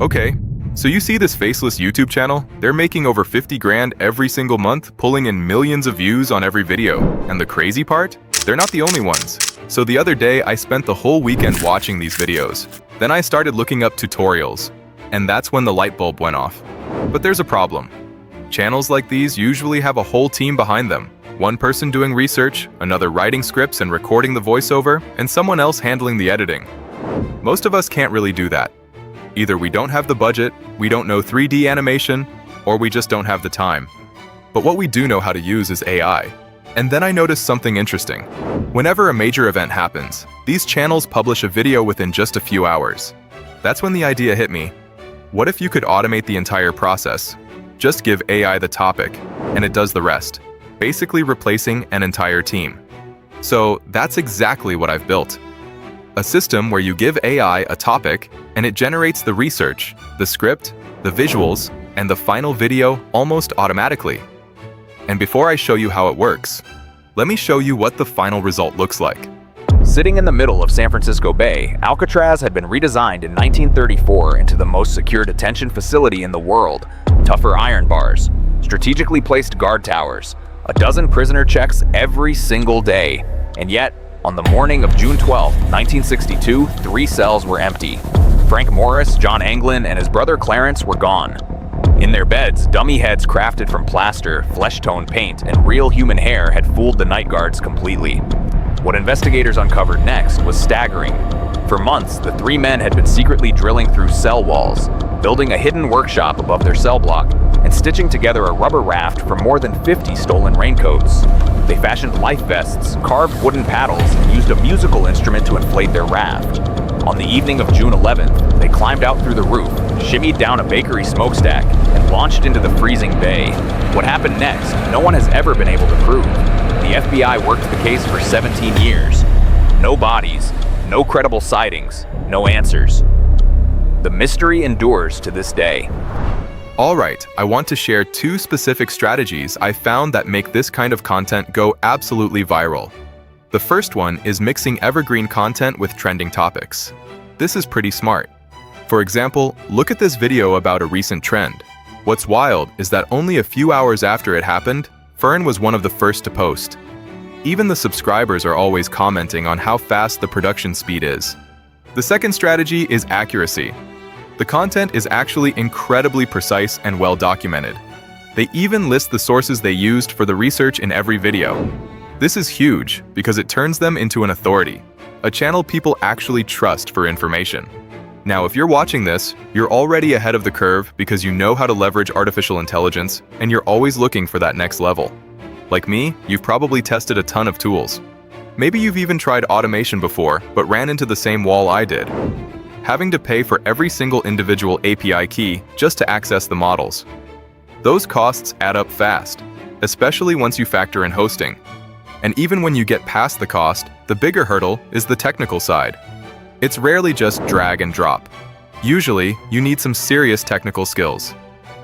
Okay, so you see this Faceless YouTube channel? They're making over 50 grand every single month, pulling in millions of views on every video. And the crazy part? They're not the only ones. So the other day, I spent the whole weekend watching these videos. Then I started looking up tutorials. And that's when the light bulb went off. But there's a problem. Channels like these usually have a whole team behind them. One person doing research, another writing scripts and recording the voiceover, and someone else handling the editing. Most of us can't really do that. Either we don't have the budget, we don't know 3D animation, or we just don't have the time. But what we do know how to use is AI. And then I noticed something interesting. Whenever a major event happens, these channels publish a video within just a few hours. That's when the idea hit me. What if you could automate the entire process? Just give AI the topic, and it does the rest, basically replacing an entire team. So that's exactly what I've built. A system where you give AI a topic, and it generates the research, the script, the visuals, and the final video almost automatically. And before I show you how it works, let me show you what the final result looks like. Sitting in the middle of San Francisco Bay, Alcatraz had been redesigned in 1934 into the most secure detention facility in the world. Tougher iron bars, strategically placed guard towers, a dozen prisoner checks every single day. And yet, on the morning of June 12, 1962, 3 cells were empty. Frank Morris, John Anglin, and his brother Clarence were gone. In their beds, dummy heads crafted from plaster, flesh-tone paint, and real human hair had fooled the night guards completely. What investigators uncovered next was staggering. For months, the 3 men had been secretly drilling through cell walls, building a hidden workshop above their cell block, and stitching together a rubber raft from more than 50 stolen raincoats. They fashioned life vests, carved wooden paddles, and used a musical instrument to inflate their raft. On the evening of June 11th, they climbed out through the roof, shimmied down a bakery smokestack, and launched into the freezing bay. What happened next, no one has ever been able to prove. The FBI worked the case for 17 years. No bodies, no credible sightings, no answers. The mystery endures to this day. Alright, I want to share 2 specific strategies I found that make this kind of content go absolutely viral. The first one is mixing evergreen content with trending topics. This is pretty smart. For example, look at this video about a recent trend. What's wild is that only a few hours after it happened, Fern was one of the first to post. Even the subscribers are always commenting on how fast the production speed is. The second strategy is accuracy. The content is actually incredibly precise and well documented. They even list the sources they used for the research in every video. This is huge because it turns them into an authority, a channel people actually trust for information. Now, if you're watching this, you're already ahead of the curve because you know how to leverage artificial intelligence and you're always looking for that next level. Like me, you've probably tested a ton of tools. Maybe you've even tried automation before, but ran into the same wall I did. Having to pay for every single individual API key just to access the models. Those costs add up fast, especially once you factor in hosting. And even when you get past the cost, the bigger hurdle is the technical side. It's rarely just drag and drop. Usually, you need some serious technical skills.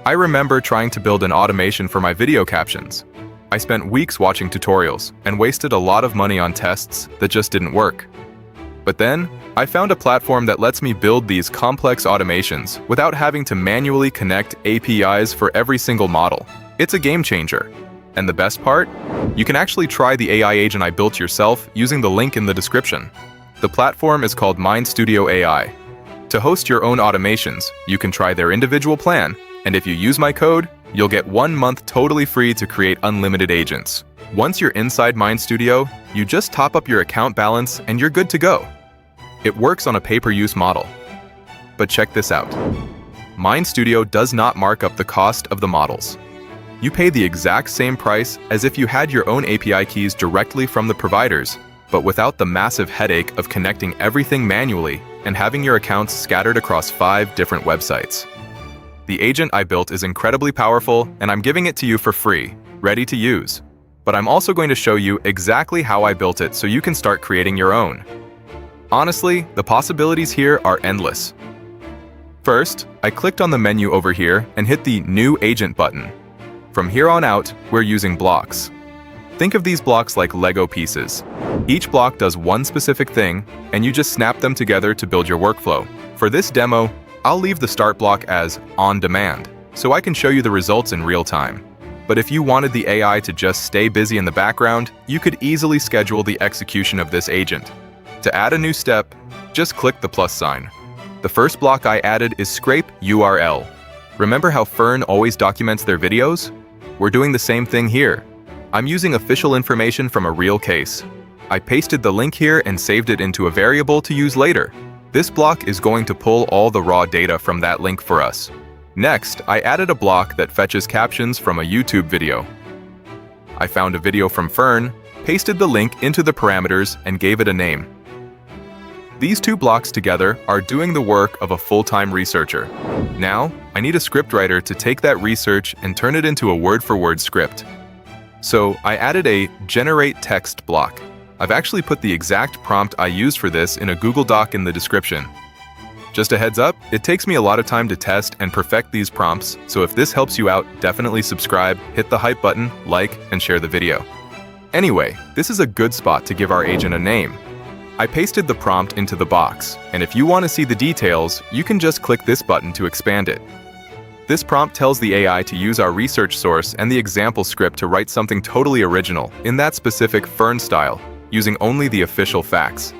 I remember trying to build an automation for my video captions. I spent weeks watching tutorials and wasted a lot of money on tests that just didn't work. But then, I found a platform that lets me build these complex automations without having to manually connect APIs for every single model. It's a game changer. And the best part? You can actually try the AI agent I built yourself using the link in the description. The platform is called MindStudio AI. To host your own automations, you can try their individual plan, and if you use my code, you'll get 1 month totally free to create unlimited agents. Once you're inside MindStudio, you just top up your account balance and you're good to go. It works on a pay-per-use model. But check this out. MindStudio does not mark up the cost of the models. You pay the exact same price as if you had your own API keys directly from the providers, but without the massive headache of connecting everything manually and having your accounts scattered across 5 different websites. The agent I built is incredibly powerful, and I'm giving it to you for free, ready to use. But I'm also going to show you exactly how I built it so you can start creating your own. Honestly, the possibilities here are endless. First, I clicked on the menu over here and hit the New Agent button. From here on out, we're using blocks. Think of these blocks like Lego pieces. Each block does one specific thing, and you just snap them together to build your workflow. For this demo, I'll leave the start block as on demand, so I can show you the results in real time. But if you wanted the AI to just stay busy in the background, you could easily schedule the execution of this agent. To add a new step, just click the plus sign. The first block I added is scrape URL. Remember how Fern always documents their videos? We're doing the same thing here. I'm using official information from a real case. I pasted the link here and saved it into a variable to use later. This block is going to pull all the raw data from that link for us. Next, I added a block that fetches captions from a YouTube video. I found a video from Fern, pasted the link into the parameters, and gave it a name. These two blocks together are doing the work of a full-time researcher. Now, I need a scriptwriter to take that research and turn it into a word-for-word script. So I added a generate text block. I've actually put the exact prompt I used for this in a Google Doc in the description. Just a heads up, it takes me a lot of time to test and perfect these prompts, so if this helps you out, definitely subscribe, hit the hype button, like, and share the video. Anyway, this is a good spot to give our agent a name. I pasted the prompt into the box, and if you want to see the details, you can just click this button to expand it. This prompt tells the AI to use our research source and the example script to write something totally original, in that specific Fern style, using only the official facts.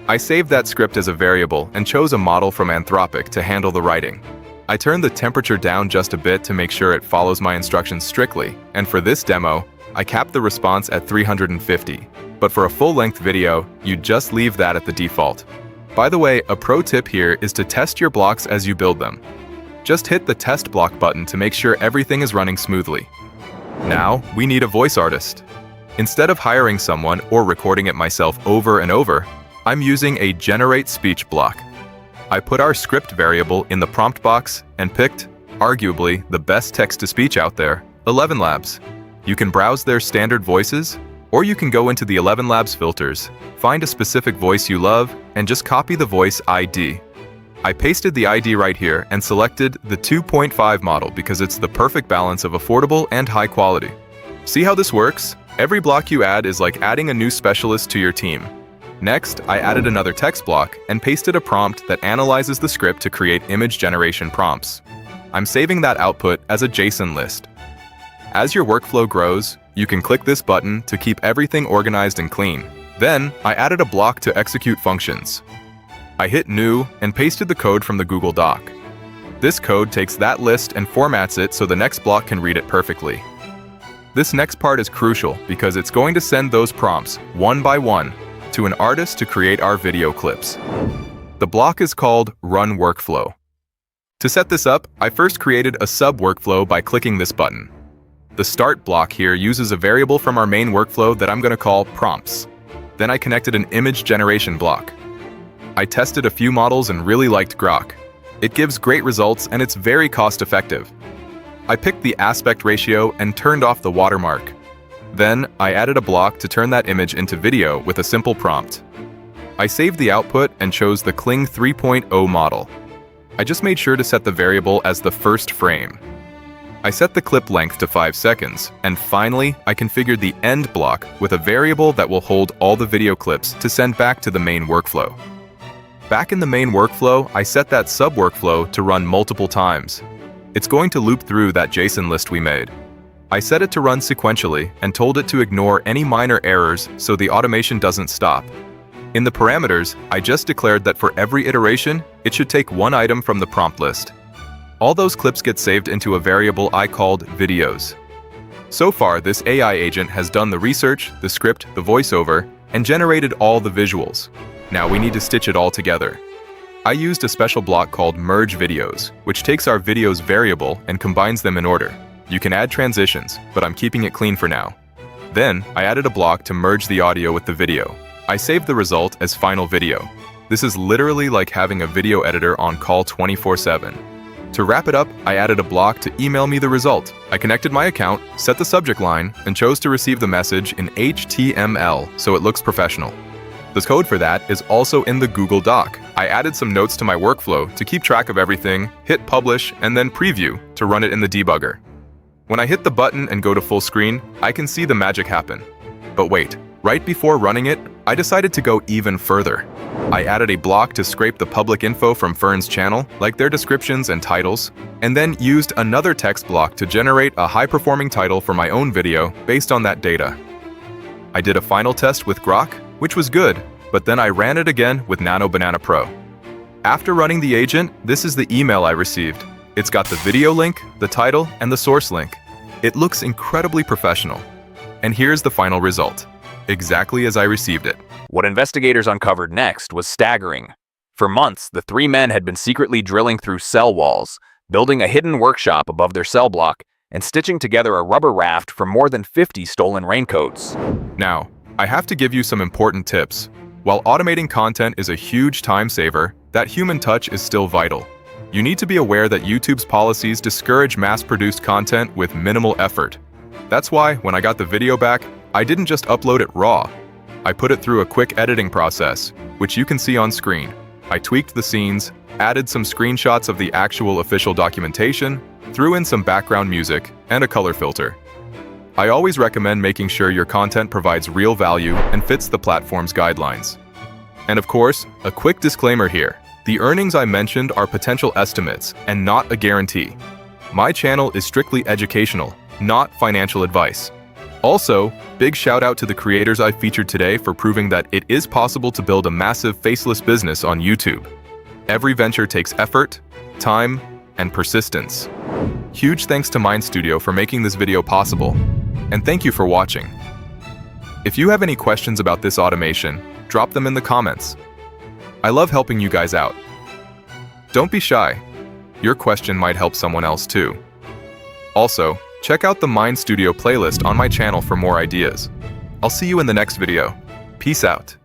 I saved that script as a variable and chose a model from Anthropic to handle the writing. I turned the temperature down just a bit to make sure it follows my instructions strictly, and for this demo, I capped the response at 350. But for a full-length video, you just leave that at the default. By the way, a pro tip here is to test your blocks as you build them. Just hit the test block button to make sure everything is running smoothly. Now, we need a voice artist. Instead of hiring someone or recording it myself over and over, I'm using a generate speech block. I put our script variable in the prompt box and picked, arguably, the best text-to-speech out there, 11 Labs. You can browse their standard voices, or you can go into the 11 Labs filters, find a specific voice you love, and just copy the voice ID. I pasted the ID right here and selected the 2.5 model because it's the perfect balance of affordable and high quality. See how this works? Every block you add is like adding a new specialist to your team. Next, I added another text block and pasted a prompt that analyzes the script to create image generation prompts. I'm saving that output as a JSON list. As your workflow grows, you can click this button to keep everything organized and clean. Then, I added a block to execute functions. I hit New and pasted the code from the Google Doc. This code takes that list and formats it so the next block can read it perfectly. This next part is crucial because it's going to send those prompts, one by one, to an artist to create our video clips. The block is called Run Workflow. To set this up, I first created a sub-workflow by clicking this button. The start block here uses a variable from our main workflow that I'm going to call prompts. Then I connected an image generation block. I tested a few models and really liked Grok. It gives great results and it's very cost-effective. I picked the aspect ratio and turned off the watermark. Then, I added a block to turn that image into video with a simple prompt. I saved the output and chose the Kling 3.0 model. I just made sure to set the variable as the first frame. I set the clip length to 5 seconds, and finally, I configured the end block with a variable that will hold all the video clips to send back to the main workflow. Back in the main workflow, I set that sub-workflow to run multiple times. It's going to loop through that JSON list we made. I set it to run sequentially and told it to ignore any minor errors so the automation doesn't stop. In the parameters, I just declared that for every iteration, it should take one item from the prompt list. All those clips get saved into a variable I called videos. So far, this AI agent has done the research, the script, the voiceover, and generated all the visuals. Now we need to stitch it all together. I used a special block called Merge Videos, which takes our videos variable and combines them in order. You can add transitions, but I'm keeping it clean for now. Then, I added a block to merge the audio with the video. I saved the result as final video. This is literally like having a video editor on call 24/7. To wrap it up, I added a block to email me the result. I connected my account, set the subject line, and chose to receive the message in HTML so it looks professional. The code for that is also in the Google Doc. I added some notes to my workflow to keep track of everything, hit publish, and then preview to run it in the debugger. When I hit the button and go to full screen, I can see the magic happen. But wait, Right before running it, I decided to go even further. I added a block to scrape the public info from Fern's channel, like their descriptions and titles, and then used another text block to generate a high-performing title for my own video based on that data. I did a final test with Grok, which was good, but then I ran it again with Nano Banana Pro. After running the agent, this is the email I received. It's got the video link, the title, and the source link. It looks incredibly professional. And here's the final result, exactly as I received it. What investigators uncovered next was staggering. For months, the three men had been secretly drilling through cell walls, building a hidden workshop above their cell block, and stitching together a rubber raft from more than 50 stolen raincoats. Now, I have to give you some important tips. While automating content is a huge time saver, that human touch is still vital. You need to be aware that YouTube's policies discourage mass-produced content with minimal effort. That's why, when I got the video back, I didn't just upload it raw. I put it through a quick editing process, which you can see on screen. I tweaked the scenes, added some screenshots of the actual official documentation, threw in some background music, and a color filter. I always recommend making sure your content provides real value and fits the platform's guidelines. And of course, a quick disclaimer here. The earnings I mentioned are potential estimates and not a guarantee. My channel is strictly educational, not financial advice. Also, big shout out to the creators I featured today for proving that it is possible to build a massive faceless business on YouTube. Every venture takes effort, time, and persistence. Huge thanks to MindStudio for making this video possible, and thank you for watching. If you have any questions about this automation, drop them in the comments. I love helping you guys out. Don't be shy. Your question might help someone else too. Also, check out the MindStudio playlist on my channel for more ideas. I'll see you in the next video. Peace out.